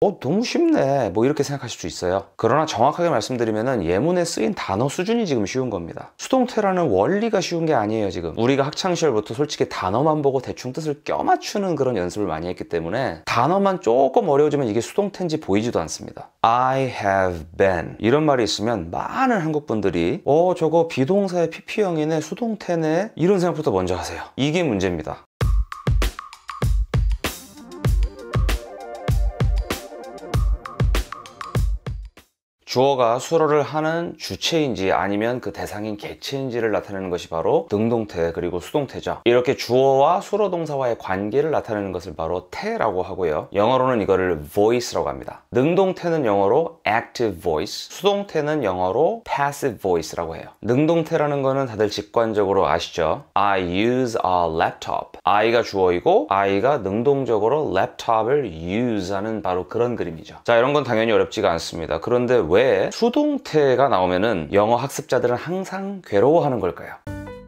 너무 쉽네 뭐 이렇게 생각하실 수 있어요. 그러나 정확하게 말씀드리면은 예문에 쓰인 단어 수준이 지금 쉬운 겁니다. 수동태라는 원리가 쉬운 게 아니에요. 지금 우리가 학창시절부터 솔직히 단어만 보고 대충 뜻을 껴맞추는 그런 연습을 많이 했기 때문에 단어만 조금 어려워지면 이게 수동태인지 보이지도 않습니다. I have been 이런 말이 있으면 많은 한국분들이 저거 비동사의 PP형이네 수동태네 이런 생각부터 먼저 하세요. 이게 문제입니다. 주어가 수로를 하는 주체인지 아니면 그 대상인 개체인지를 나타내는 것이 바로 능동태 그리고 수동태죠. 이렇게 주어와 수로 동사와의 관계를 나타내는 것을 바로 태라고 하고요. 영어로는 이거를 voice라고 합니다. 능동태는 영어로 active voice, 수동태는 영어로 passive voice라고 해요. 능동태라는 거는 다들 직관적으로 아시죠? I use a laptop. I가 주어이고 I가 능동적으로 랩탑을 use하는 바로 그런 그림이죠. 자, 이런 건 당연히 어렵지가 않습니다. 그런데 왜 수동태가 나오면은 영어 학습자들은 항상 괴로워하는 걸까요?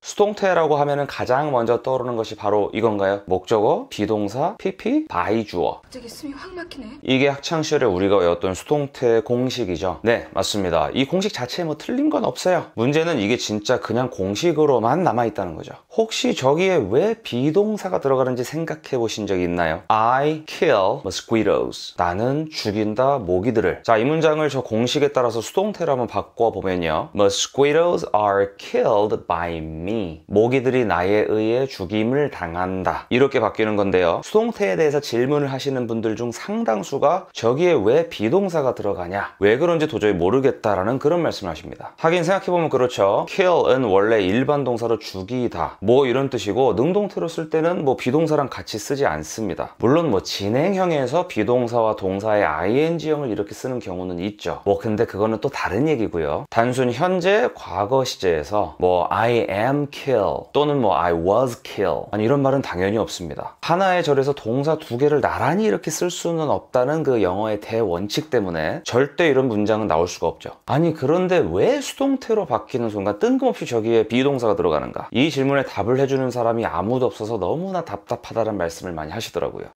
수동태라고 하면은 가장 먼저 떠오르는 것이 바로 이건가요? 목적어, 비동사, PP, by 주어. 갑자기 숨이 확 막히네. 이게 학창시절에 우리가 외웠던 수동태 공식이죠. 네, 맞습니다. 이 공식 자체에 뭐 틀린 건 없어요. 문제는 이게 진짜 그냥 공식으로만 남아있다는 거죠. 혹시 저기에 왜 비동사가 들어가는지 생각해 보신 적이 있나요? I kill mosquitoes. 나는 죽인다 모기들을. 자, 이 문장을 저 공식에 따라서 수동태로 한번 바꿔보면요. Mosquitoes are killed by me. 모기들이 나에 의해 죽임을 당한다. 이렇게 바뀌는 건데요. 수동태에 대해서 질문을 하시는 분들 중 상당수가 저기에 왜 비동사가 들어가냐? 왜 그런지 도저히 모르겠다라는 그런 말씀을 하십니다. 하긴 생각해보면 그렇죠. kill은 원래 일반 동사로 죽이다. 뭐 이런 뜻이고 능동태로 쓸 때는 뭐 비동사랑 같이 쓰지 않습니다. 물론 뭐 진행형에서 비동사와 동사의 ing형을 이렇게 쓰는 경우는 있죠. 뭐 근데 그거는 또 다른 얘기고요. 단순 현재, 과거 시제에서 뭐 I am kill 또는 뭐 I was kill 아니 이런 말은 당연히 없습니다. 하나의 절에서 동사 두 개를 나란히 이렇게 쓸 수는 없다는 그 영어의 대원칙 때문에 절대 이런 문장은 나올 수가 없죠. 아니 그런데 왜 수동태로 바뀌는 순간 뜬금없이 저기에 비동사가 들어가는가? 이 질문에 답을 해주는 사람이 아무도 없어서 너무나 답답하다는 말씀을 많이 하시더라고요.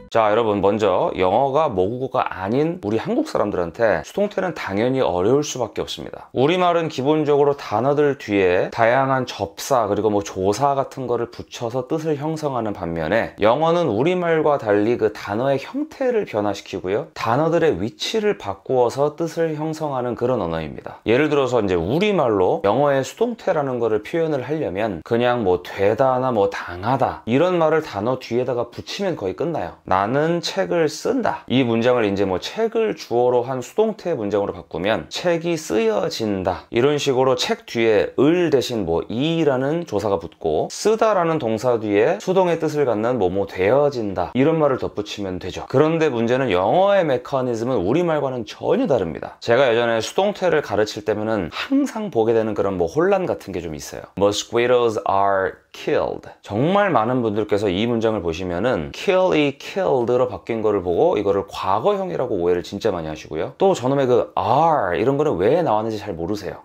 자, 여러분 먼저 영어가 모국어가 아닌 우리 한국 사람들한테 수동태는 당연히 어려울 수밖에 없습니다. 우리말은 기본적으로 단어들 뒤에 다양한 접사 그리고 뭐 조사 같은 거를 붙여서 뜻을 형성하는 반면에 영어는 우리말과 달리 그 단어의 형태를 변화시키고요. 단어들의 위치를 바꾸어서 뜻을 형성하는 그런 언어입니다. 예를 들어서 이제 우리말로 영어의 수동태라는 거를 표현을 하려면 그냥 뭐 되다나 뭐 당하다 이런 말을 단어 뒤에다가 붙이면 거의 끝나요. 나는 책을 쓴다. 이 문장을 이제 뭐 책을 주어로 한 수동태 문장으로 바꾸면 책이 쓰여진다. 이런 식으로 책 뒤에 을 대신 뭐 이라는 조사가 붙고 쓰다라는 동사 뒤에 수동의 뜻을 갖는 뭐뭐 되어진다. 이런 말을 덧붙이면 되죠. 그런데 문제는 영어의 메커니즘은 우리말과는 전혀 다릅니다. 제가 예전에 수동태를 가르칠 때면은 항상 보게 되는 그런 뭐 혼란 같은 게 좀 있어요. Mosquitoes are killed. 정말 많은 분들께서 이 문장을 보시면은 kill이 killed로 바뀐 거를 보고 이거를 과거형이라고 오해를 진짜 많이 하시고요. 또 저놈의 그 are 이런 거는 왜 나왔는지 잘 모르세요.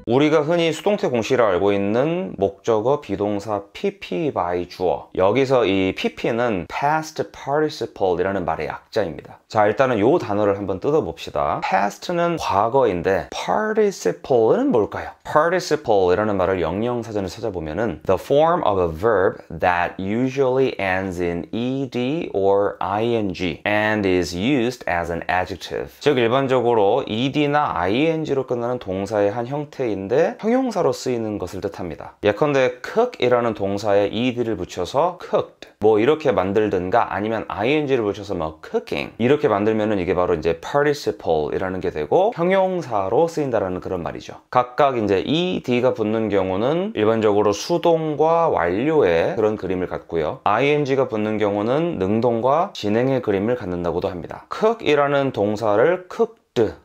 우리가 흔히 수동태 공식이라고 알고 있는 목적어, 비동사, PP by 주어. 여기서 이 PP는 past participle 이라는 말의 약자입니다. 자, 일단은 이 단어를 한번 뜯어봅시다. past는 과거인데 participle은 뭘까요? participle 이라는 말을 영영사전을 찾아보면은 the form of a verb that usually ends in ed or ing and is used as an adjective. 즉 일반적으로 ed나 ing로 끝나는 동사의 한 형태인 인데 형용사로 쓰이는 것을 뜻합니다. 예컨대 cook이라는 동사에 ed를 붙여서 cooked 뭐 이렇게 만들든가 아니면 ing를 붙여서 뭐 cooking 이렇게 만들면은 이게 바로 이제 participle이라는 게 되고 형용사로 쓰인다라는 그런 말이죠. 각각 이제 ed가 붙는 경우는 일반적으로 수동과 완료의 그런 그림을 갖고요. ing가 붙는 경우는 능동과 진행의 그림을 갖는다고도 합니다. cook이라는 동사를 cook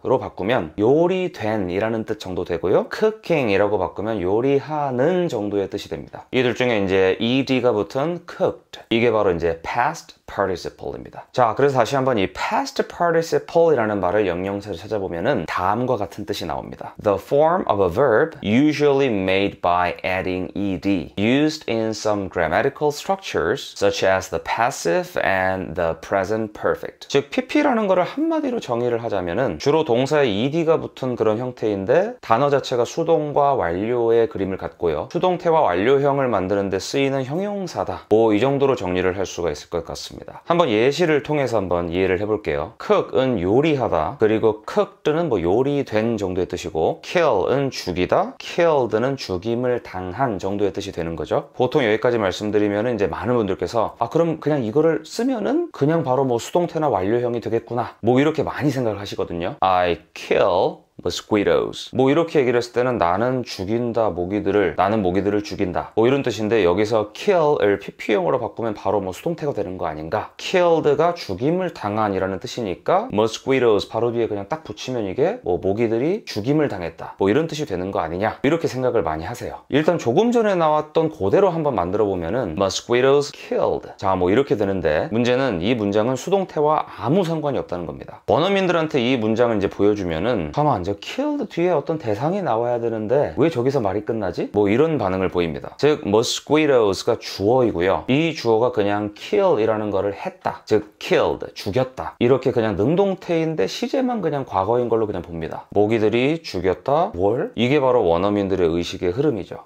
로 바꾸면 요리된 이라는 뜻 정도 되고요. cooking 이라고 바꾸면 요리하는 정도의 뜻이 됩니다. 이 둘 중에 이제 ed가 붙은 cooked 이게 바로 이제 past participle입니다. 자, 그래서 다시 한번 이 past participle이라는 말을 영영사를 찾아보면은 다음과 같은 뜻이 나옵니다. The form of a verb usually made by adding ed, used in some grammatical structures such as the passive and the present perfect. 즉 pp라는 거를 한마디로 정의를 하자면은 주로 동사에 ed가 붙은 그런 형태인데 단어 자체가 수동과 완료의 그림을 갖고요. 수동태와 완료형을 만드는 데 쓰이는 형용사다. 뭐 이 정도로 정리를 할 수가 있을 것 같습니다. 한번 예시를 통해서 한번 이해를 해볼게요. cook은 요리하다. 그리고 cooked는 뭐 요리된 정도의 뜻이고 kill은 죽이다. killed는 죽임을 당한 정도의 뜻이 되는 거죠. 보통 여기까지 말씀드리면 이제 많은 분들께서 그럼 그냥 이거를 쓰면은 그냥 바로 뭐 수동태나 완료형이 되겠구나. 뭐 이렇게 많이 생각을 하시거든요. I kill mosquitoes. 뭐 이렇게 얘기를 했을 때는 나는 죽인다 모기들을, 나는 모기들을 죽인다. 뭐 이런 뜻인데 여기서 kill을 pp용으로 바꾸면 바로 뭐 수동태가 되는 거 아닌가? killed가 죽임을 당한이라는 뜻이니까 mosquitoes 바로 뒤에 그냥 딱 붙이면 이게 뭐 모기들이 죽임을 당했다. 뭐 이런 뜻이 되는 거 아니냐? 이렇게 생각을 많이 하세요. 일단 조금 전에 나왔던 그대로 한번 만들어 보면은 mosquitoes killed. 자, 뭐 이렇게 되는데 문제는 이 문장은 수동태와 아무 상관이 없다는 겁니다. 원어민들한테 이 문장을 이제 보여주면은 가만 killed 뒤에 어떤 대상이 나와야 되는데 왜 저기서 말이 끝나지? 뭐 이런 반응을 보입니다. 즉 mosquitoes가 주어이고요. 이 주어가 그냥 kill이라는 거를 했다. 즉 killed, 죽였다. 이렇게 그냥 능동태인데 시제만 그냥 과거인 걸로 그냥 봅니다. 모기들이 죽였다. 뭘? 이게 바로 원어민들의 의식의 흐름이죠.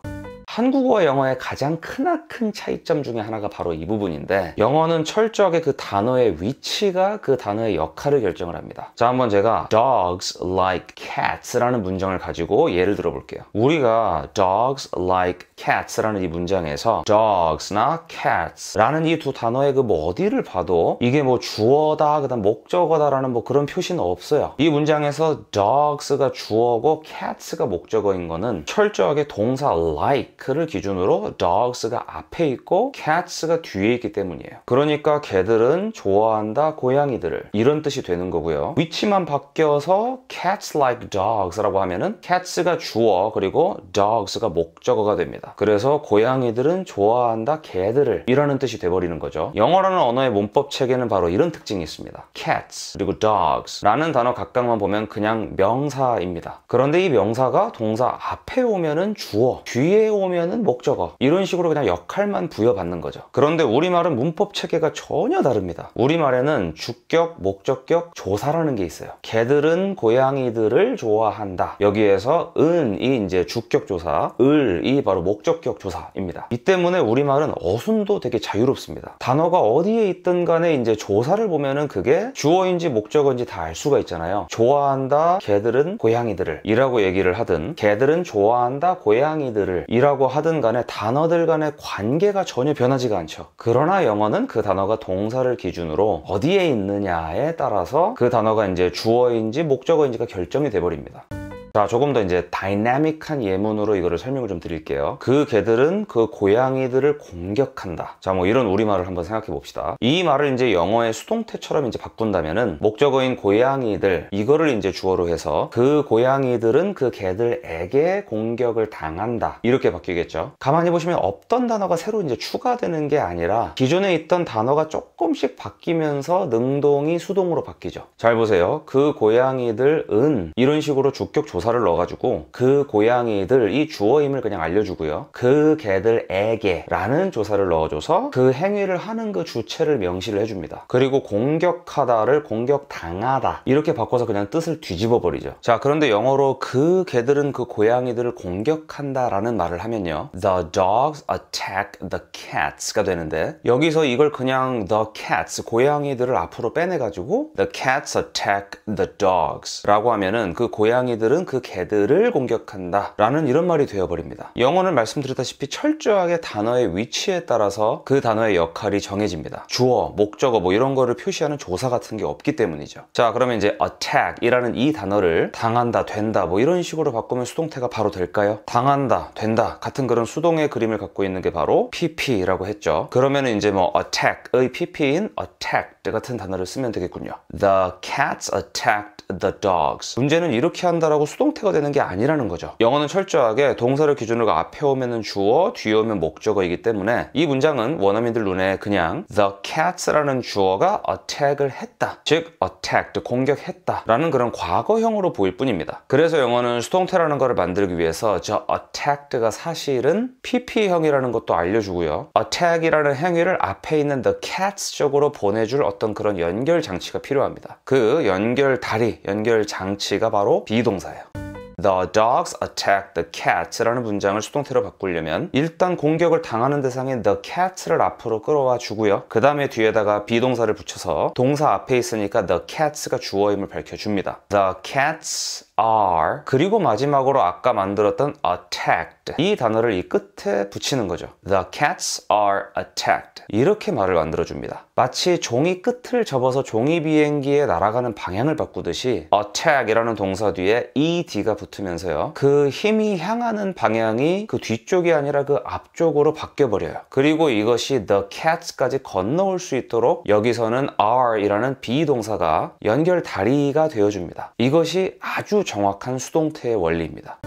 한국어와 영어의 가장 크나큰 차이점 중에 하나가 바로 이 부분인데 영어는 철저하게 그 단어의 위치가 그 단어의 역할을 결정을 합니다. 자, 한번 제가 dogs like cats라는 문장을 가지고 예를 들어 볼게요. 우리가 dogs like cats라는 이 문장에서 dogs나 cats라는 이 두 단어의 그 뭐 어디를 봐도 이게 뭐 주어다 그다음 목적어다라는 뭐 그런 표시는 없어요. 이 문장에서 dogs가 주어고 cats가 목적어인 거는 철저하게 동사 like 를 기준으로 dogs가 앞에 있고 cats가 뒤에 있기 때문이에요. 그러니까 걔들은 좋아한다 고양이들을 이런 뜻이 되는 거고요. 위치만 바뀌어서 cats like dogs라고 하면은 cats가 주어 그리고 dogs가 목적어가 됩니다. 그래서 고양이들은 좋아한다 걔들을 이라는 뜻이 돼버리는 거죠. 영어라는 언어의 문법 체계는 바로 이런 특징이 있습니다. cats 그리고 dogs 라는 단어 각각만 보면 그냥 명사입니다. 그런데 이 명사가 동사 앞에 오면은 주어 뒤에 오면 는 목적어 이런 식으로 그냥 역할만 부여받는 거죠. 그런데 우리말은 문법 체계가 전혀 다릅니다. 우리말에는 주격, 목적격, 조사라는 게 있어요. 걔들은 고양이들을 좋아한다. 여기에서 은이 이제 주격 조사, 을이 바로 목적격 조사입니다. 이 때문에 우리말은 어순도 되게 자유롭습니다. 단어가 어디에 있든 간에 이제 조사를 보면은 그게 주어인지 목적어인지 다 알 수가 있잖아요. 좋아한다 걔들은 고양이들을 이라고 얘기를 하든 걔들은 좋아한다 고양이들을 이라고 하든 간에 단어들 간의 관계가 전혀 변하지가 않죠. 그러나 영어는 그 단어가 동사를 기준으로 어디에 있느냐에 따라서 그 단어가 이제 주어인지 목적어인지가 결정이 돼버립니다. 자, 조금 더 이제 다이나믹한 예문으로 이거를 설명을 좀 드릴게요. 그 개들은 그 고양이들을 공격한다. 자, 뭐 이런 우리말을 한번 생각해 봅시다. 이 말을 이제 영어의 수동태처럼 이제 바꾼다면은 목적어인 고양이들 이거를 이제 주어로 해서 그 고양이들은 그 개들에게 공격을 당한다. 이렇게 바뀌겠죠. 가만히 보시면 없던 단어가 새로 이제 추가되는 게 아니라 기존에 있던 단어가 조금씩 바뀌면서 능동이 수동으로 바뀌죠. 잘 보세요. 그 고양이들은 이런 식으로 주격 조사를 넣어가지고 그 고양이들 이 주어임을 그냥 알려주고요. 그 개들에게 라는 조사를 넣어줘서 그 행위를 하는 그 주체를 명시를 해줍니다. 그리고 공격하다를 공격당하다 이렇게 바꿔서 그냥 뜻을 뒤집어 버리죠. 자, 그런데 영어로 그 개들은 그 고양이들을 공격한다 라는 말을 하면요, The dogs attack the cats가 되는데 여기서 이걸 그냥 the cats 고양이들을 앞으로 빼내가지고 the cats attack the dogs 라고 하면은 그 고양이들은 그 개들을 공격한다 라는 이런 말이 되어버립니다. 영어는 말씀드렸다시피 철저하게 단어의 위치에 따라서 그 단어의 역할이 정해집니다. 주어, 목적어 뭐 이런 거를 표시하는 조사 같은 게 없기 때문이죠. 자, 그러면 이제 attack 이라는 이 단어를 당한다, 된다 뭐 이런 식으로 바꾸면 수동태가 바로 될까요? 당한다, 된다 같은 그런 수동의 그림을 갖고 있는 게 바로 pp라고 했죠. 그러면 이제 뭐 attack의 pp인 attacked 같은 단어를 쓰면 되겠군요. The cats attacked the dogs. 문제는 이렇게 한다라고 수동태가 되는 게 아니라는 거죠. 영어는 철저하게 동사를 기준으로 앞에 오면은 주어, 뒤에 오면 목적어이기 때문에 이 문장은 원어민들 눈에 그냥 the cats라는 주어가 attack을 했다, 즉 attacked, 공격했다 라는 그런 과거형으로 보일 뿐입니다. 그래서 영어는 수동태라는 거를 만들기 위해서 저 attacked가 사실은 PP형이라는 것도 알려주고요. attack이라는 행위를 앞에 있는 the cats 쪽으로 보내줄 어떤 그런 연결 장치가 필요합니다. 그 연결 다리, 연결 장치가 바로 비동사예요. The dogs attacked the cats 라는 문장을 수동태로 바꾸려면 일단 공격을 당하는 대상인 the cats를 앞으로 끌어와 주고요. 그 다음에 뒤에다가 비동사를 붙여서 동사 앞에 있으니까 the cats가 주어임을 밝혀줍니다. The cats are, 그리고 마지막으로 아까 만들었던 attacked, 이 단어를 이 끝에 붙이는 거죠. The cats are attacked, 이렇게 말을 만들어줍니다. 마치 종이 끝을 접어서 종이 비행기에 날아가는 방향을 바꾸듯이 attack이라는 동사 뒤에 ed가 붙으면서요, 그 힘이 향하는 방향이 그 뒤쪽이 아니라 그 앞쪽으로 바뀌어버려요. 그리고 이것이 the cats까지 건너올 수 있도록 여기서는 are이라는 비동사가 연결 다리가 되어줍니다. 이것이 아주 정확한 수동태의 원리입니다.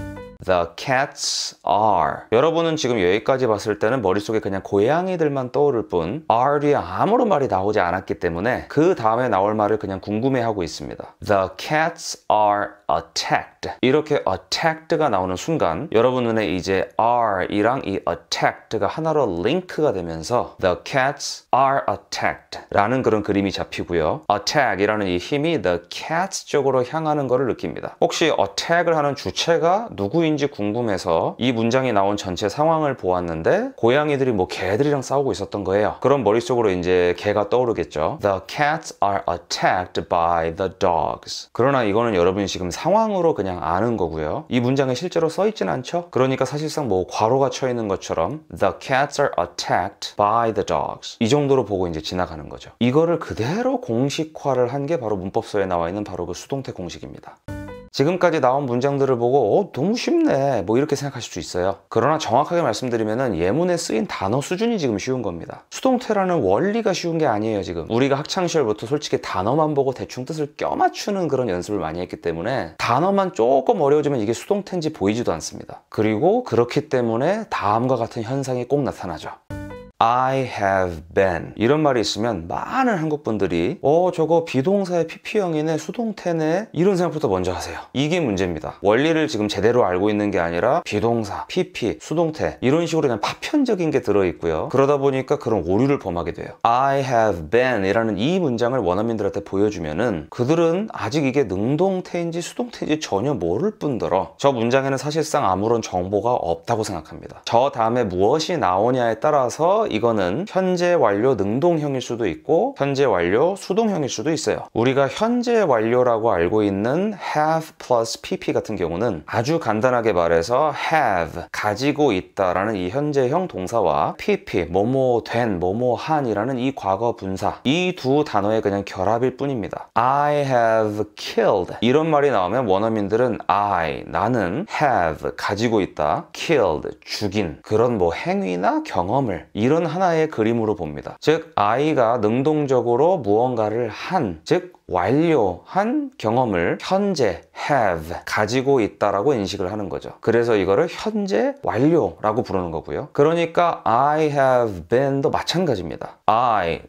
The cats are. 여러분은 지금 여기까지 봤을 때는 머릿속에 그냥 고양이들만 떠오를 뿐 are 뒤에 아무런 말이 나오지 않았기 때문에 그 다음에 나올 말을 그냥 궁금해하고 있습니다. The cats are attacked. 이렇게 attacked가 나오는 순간 여러분 눈에 이제 are이랑 이 attacked가 하나로 링크가 되면서 the cats are attacked 라는 그런 그림이 잡히고요. attack이라는 이 힘이 the cats 쪽으로 향하는 것을 느낍니다. 혹시 attack을 하는 주체가 누구인지 궁금해서 이 문장이 나온 전체 상황을 보았는데 고양이들이 뭐 개들이랑 싸우고 있었던 거예요. 그럼 머릿속으로 이제 개가 떠오르겠죠. The cats are attacked by the dogs. 그러나 이거는 여러분이 지금 상황으로 그냥 아는 거고요. 이 문장에 실제로 써 있진 않죠. 그러니까 사실상 뭐 괄호가 쳐 있는 것처럼 The cats are attacked by the dogs, 이 정도로 보고 이제 지나가는 거죠. 이거를 그대로 공식화를 한 게 바로 문법서에 나와 있는 바로 그 수동태 공식입니다. 지금까지 나온 문장들을 보고 너무 쉽네 뭐 이렇게 생각하실 수 있어요. 그러나 정확하게 말씀드리면 예문에 쓰인 단어 수준이 지금 쉬운 겁니다. 수동태라는 원리가 쉬운 게 아니에요. 지금 우리가 학창시절부터 솔직히 단어만 보고 대충 뜻을 껴맞추는 그런 연습을 많이 했기 때문에 단어만 조금 어려워지면 이게 수동태인지 보이지도 않습니다. 그리고 그렇기 때문에 다음과 같은 현상이 꼭 나타나죠. I have been, 이런 말이 있으면 많은 한국 분들이 저거 비동사의 PP형이네, 수동태네, 이런 생각부터 먼저 하세요. 이게 문제입니다. 원리를 지금 제대로 알고 있는 게 아니라 비동사, PP, 수동태 이런 식으로 그냥 파편적인 게 들어있고요. 그러다 보니까 그런 오류를 범하게 돼요. I have been 이라는 이 문장을 원어민들한테 보여주면은 그들은 아직 이게 능동태인지 수동태인지 전혀 모를 뿐더러 저 문장에는 사실상 아무런 정보가 없다고 생각합니다. 저 다음에 무엇이 나오냐에 따라서 이거는 현재 완료 능동형일 수도 있고 현재 완료 수동형일 수도 있어요. 우리가 현재 완료라고 알고 있는 have plus pp 같은 경우는 아주 간단하게 말해서 have, 가지고 있다라는 이 현재형 동사와 pp, 뭐뭐 된, 뭐뭐 한이라는 이 과거 분사, 이 두 단어의 그냥 결합일 뿐입니다. I have killed, 이런 말이 나오면 원어민들은 나는 have, 가지고 있다, killed, 죽인 그런 뭐 행위나 경험을 이런 하나의 그림으로 봅니다. 즉 I가 능동적으로 무언가를 한, 즉 완료한 경험을 현재 have, 가지고 있다라고 인식을 하는 거죠. 그래서 이거를 현재 완료라고 부르는 거고요. 그러니까 I have been도 마찬가지입니다.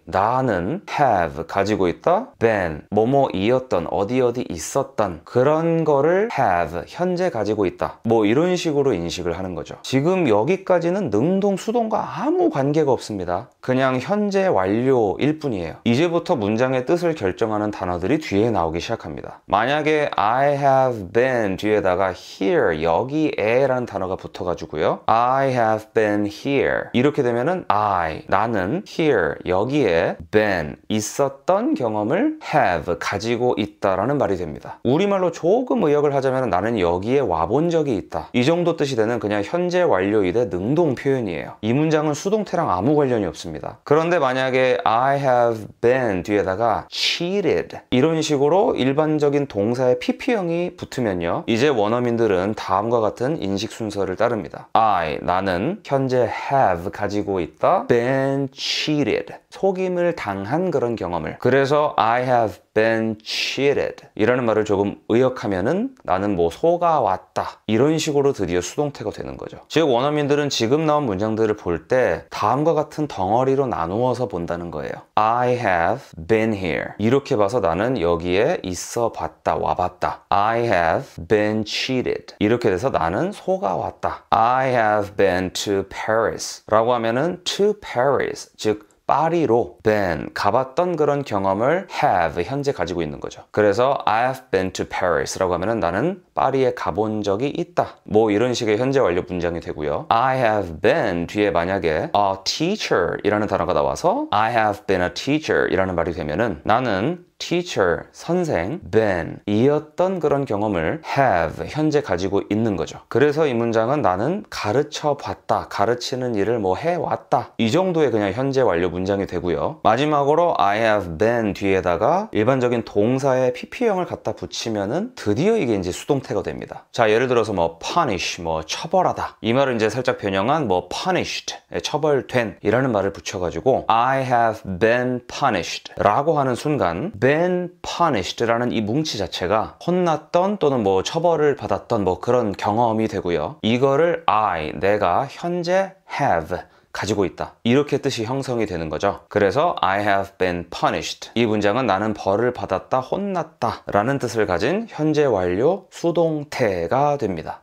나는 have, 가지고 있다, been, 뭐뭐이었던, 어디 있었던 그런 거를 have, 현재 가지고 있다, 뭐 이런 식으로 인식을 하는 거죠. 지금 여기까지는 능동, 수동과 아무 관계가 없습니다. 그냥 현재 완료일 뿐이에요. 이제부터 문장의 뜻을 결정하는 단어들이 뒤에 나오기 시작합니다. 만약에 I have been 뒤에다가 here, 여기에 라는 단어가 붙어가지고요, I have been here 이렇게 되면은 나는 here, 여기에 been, 있었던 경험을 have, 가지고 있다라는 말이 됩니다. 우리말로 조금 의역을 하자면 나는 여기에 와본 적이 있다, 이 정도 뜻이 되는 그냥 현재 완료이대 능동 표현이에요. 이 문장은 수동태랑 아무 관련이 없습니다. 그런데 만약에 I have been 뒤에다가 cheated 이런 식으로 일반적인 동사의 PP형이 붙으면요, 이제 원어민들은 다음과 같은 인식 순서를 따릅니다. 나는 현재 have, 가지고 있다, been cheated. 속임을 당한 그런 경험을. 그래서 I have been cheated 이라는 말을 조금 의역하면은 나는 뭐 속아왔다 이런 식으로 드디어 수동태가 되는 거죠. 즉 원어민들은 지금 나온 문장들을 볼 때 다음과 같은 덩어리로 나누어서 본다는 거예요. I have been here 이렇게 봐서 나는 여기에 있어 봤다 와봤다. I have been cheated 이렇게 돼서 나는 속아왔다. I have been to Paris 라고 하면은 to Paris 즉 파리로 been 가봤던 그런 경험을 have 현재 가지고 있는 거죠. 그래서 I have been to Paris 라고 하면은 나는 파리에 가본 적이 있다. 뭐 이런 식의 현재 완료 문장이 되고요. I have been 뒤에 만약에 a teacher 이라는 단어가 나와서 I have been a teacher 이라는 말이 되면은 나는 teacher, 선생, been, 이었던 그런 경험을 have, 현재 가지고 있는 거죠. 그래서 이 문장은 나는 가르쳐 봤다, 가르치는 일을 뭐 해왔다. 이 정도의 그냥 현재 완료 문장이 되고요. 마지막으로 I have been 뒤에다가 일반적인 동사의 PP형을 갖다 붙이면은 드디어 이게 이제 수동태가 됩니다. 자, 예를 들어서 뭐 punish, 뭐 처벌하다. 이 말을 이제 살짝 변형한 뭐 punished, 처벌된 이라는 말을 붙여가지고 I have been punished 라고 하는 순간 been punished라는 이 뭉치 자체가 혼났던 또는 뭐 처벌을 받았던 뭐 그런 경험이 되고요. 이거를 내가 현재 have 가지고 있다. 이렇게 뜻이 형성이 되는 거죠. 그래서 I have been punished. 이 문장은 나는 벌을 받았다, 혼났다 라는 뜻을 가진 현재 완료 수동태가 됩니다.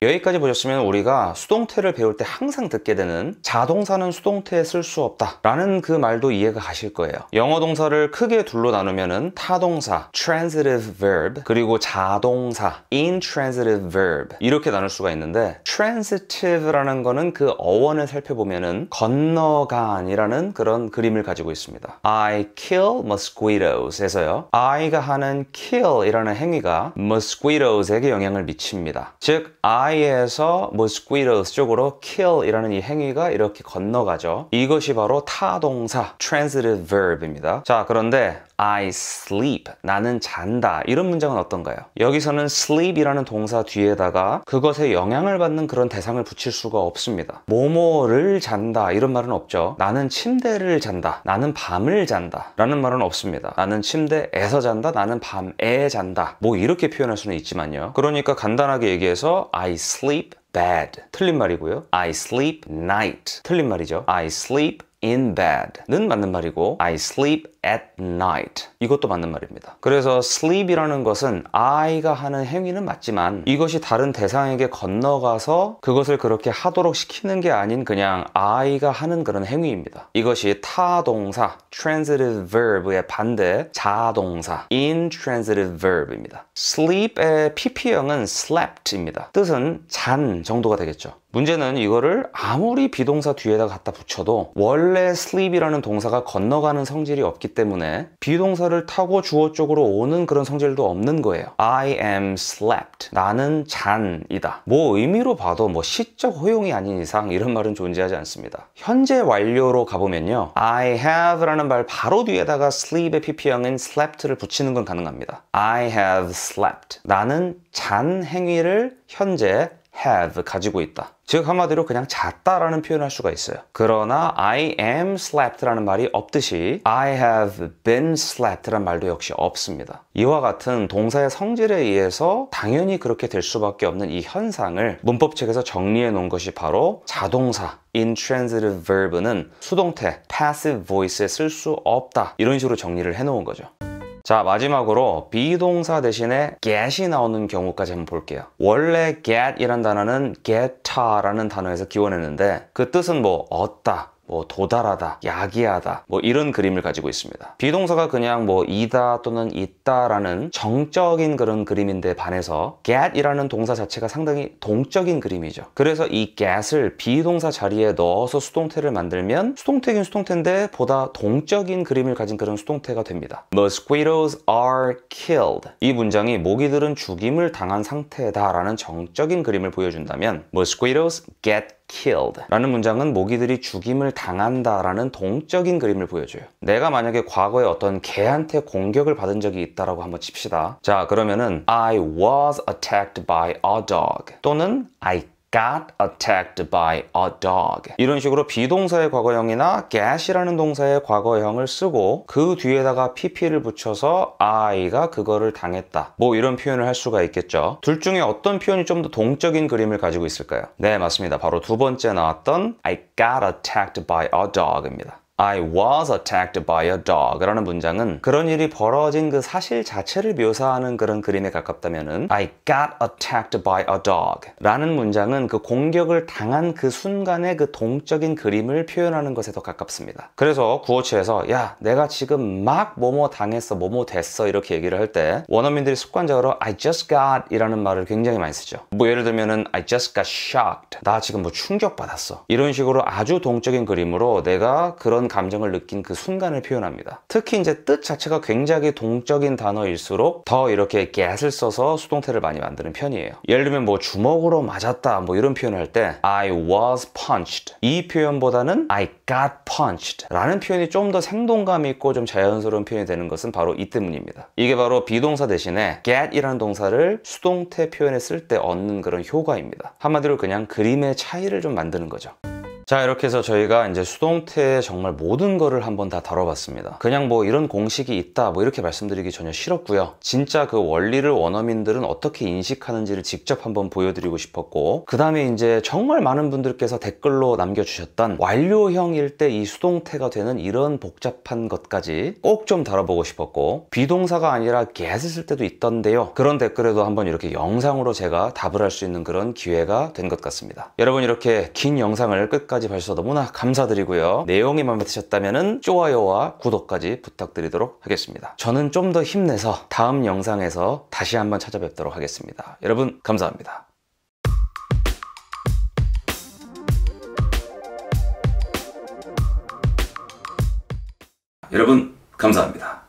여기까지 보셨으면 우리가 수동태를 배울 때 항상 듣게 되는 자동사는 수동태에 쓸 수 없다 라는 그 말도 이해가 가실 거예요. 영어 동사를 크게 둘로 나누면은 타동사, transitive verb, 그리고 자동사, intransitive verb 이렇게 나눌 수가 있는데 transitive라는 거는 그 어원을 살펴보면은 건너간이라는 그런 그림을 가지고 있습니다. I kill mosquitoes 에서요. I가 하는 kill 이라는 행위가 mosquitoes에게 영향을 미칩니다. 즉 I에서 mosquitoes 쪽으로 kill 이라는 이 행위가 이렇게 건너가죠. 이것이 바로 타동사 transitive verb입니다. 자, 그런데 I sleep, 나는 잔다 이런 문장은 어떤가요? 여기서는 sleep 이라는 동사 뒤에다가 그것에 영향을 받는 그런 대상을 붙일 수가 없습니다. 뭐뭐를 잔다 이런 말은 없죠. 나는 침대를 잔다, 나는 밤을 잔다 라는 말은 없습니다. 나는 침대에서 잔다, 나는 밤에 잔다 뭐 이렇게 표현할 수는 있지만요. 그러니까 간단하게 얘기해서 I sleep bad 틀린 말이고요. I sleep night 틀린 말이죠. I sleep in bed는 맞는 말이고 I sleep at night 이것도 맞는 말입니다. 그래서 sleep이라는 것은 I가 하는 행위는 맞지만 이것이 다른 대상에게 건너가서 그것을 그렇게 하도록 시키는 게 아닌 그냥 I가 하는 그런 행위입니다. 이것이 타동사 transitive verb의 반대 자동사 intransitive verb입니다. sleep의 PP형은 slept입니다. 뜻은 잔 정도가 되겠죠. 문제는 이거를 아무리 비동사 뒤에다 갖다 붙여도 원래 sleep이라는 동사가 건너가는 성질이 없기 때문에 비동사를 타고 주어 쪽으로 오는 그런 성질도 없는 거예요. I am slept. 나는 잔이다. 뭐 의미로 봐도 뭐 시적 허용이 아닌 이상 이런 말은 존재하지 않습니다. 현재 완료로 가보면요. I have라는 말 바로 뒤에다가 sleep의 PP형인 slept를 붙이는 건 가능합니다. I have slept. 나는 잔 행위를 현재 have 가지고 있다. 즉 한마디로 그냥 잤다라는 표현을 할 수가 있어요. 그러나 I am slept라는 말이 없듯이 I have been slept라는 말도 역시 없습니다. 이와 같은 동사의 성질에 의해서 당연히 그렇게 될 수밖에 없는 이 현상을 문법책에서 정리해 놓은 것이 바로 자동사 intransitive verb는 수동태 passive voice에 쓸 수 없다 이런 식으로 정리를 해 놓은 거죠. 자, 마지막으로 비동사 대신에 get이 나오는 경우까지 한번 볼게요. 원래 get이란 단어는 get라는 단어에서 기원했는데 그 뜻은 뭐 얻다, 뭐 도달하다, 야기하다 뭐 이런 그림을 가지고 있습니다. 비동사가 그냥 뭐 이다 또는 있다라는 정적인 그런 그림인데 반해서 get이라는 동사 자체가 상당히 동적인 그림이죠. 그래서 이 get을 비동사 자리에 넣어서 수동태를 만들면 수동태긴 수동태인데 보다 동적인 그림을 가진 그런 수동태가 됩니다. Mosquitoes are killed. 이 문장이 모기들은 죽임을 당한 상태다라는 정적인 그림을 보여준다면 Mosquitoes get killed 라는 문장은 모기들이 죽임을 당한다라는 동적인 그림을 보여줘요. 내가 만약에 과거에 어떤 개한테 공격을 받은 적이 있다라고 한번 칩시다. 자, 그러면은 I was attacked by a dog 또는 I got attacked by a dog. 이런 식으로 비동사의 과거형이나 get이라는 동사의 과거형을 쓰고 그 뒤에다가 pp를 붙여서 I가 그거를 당했다. 뭐 이런 표현을 할 수가 있겠죠. 둘 중에 어떤 표현이 좀 더 동적인 그림을 가지고 있을까요? 네, 맞습니다. 바로 두 번째 나왔던 I got attacked by a dog입니다. I was attacked by a dog 라는 문장은 그런 일이 벌어진 그 사실 자체를 묘사하는 그런 그림에 가깝다면은 I got attacked by a dog 라는 문장은 그 공격을 당한 그 순간의 그 동적인 그림을 표현하는 것에 더 가깝습니다. 그래서 구어체에서 야, 내가 지금 막 뭐뭐 당했어, 뭐뭐 됐어 이렇게 얘기를 할 때 원어민들이 습관적으로 I just got 이라는 말을 굉장히 많이 쓰죠. 뭐 예를 들면은 I just got shocked. 나 지금 뭐 충격받았어. 이런 식으로 아주 동적인 그림으로 내가 그런 감정을 느낀 그 순간을 표현합니다. 특히 이제 뜻 자체가 굉장히 동적인 단어일수록 더 이렇게 get을 써서 수동태를 많이 만드는 편이에요. 예를 들면 뭐 주먹으로 맞았다 뭐 이런 표현을 할 때 I was punched 이 표현보다는 I got punched 라는 표현이 좀 더 생동감 있고 좀 자연스러운 표현이 되는 것은 바로 이 때문입니다. 이게 바로 비동사 대신에 get이라는 동사를 수동태 표현에 쓸 때 얻는 그런 효과입니다. 한마디로 그냥 그림의 차이를 좀 만드는 거죠. 자, 이렇게 해서 저희가 이제 수동태의 정말 모든 거를 한번 다 다뤄봤습니다. 그냥 뭐 이런 공식이 있다 뭐 이렇게 말씀드리기 전혀 싫었고요. 진짜 그 원리를 원어민들은 어떻게 인식하는지를 직접 한번 보여드리고 싶었고, 그 다음에 이제 정말 많은 분들께서 댓글로 남겨주셨던 완료형일 때 이 수동태가 되는 이런 복잡한 것까지 꼭 좀 다뤄보고 싶었고, 비동사가 아니라 get을 쓸 때도 있던데요. 그런 댓글에도 한번 이렇게 영상으로 제가 답을 할 수 있는 그런 기회가 된 것 같습니다. 여러분, 이렇게 긴 영상을 끝까지 봐주셔서 너무나 감사드리고요. 내용이 마음에 드셨다면 좋아요와 구독까지 부탁드리도록 하겠습니다. 저는 좀 더 힘내서 다음 영상에서 다시 한번 찾아뵙도록 하겠습니다. 여러분, 감사합니다. 여러분, 감사합니다.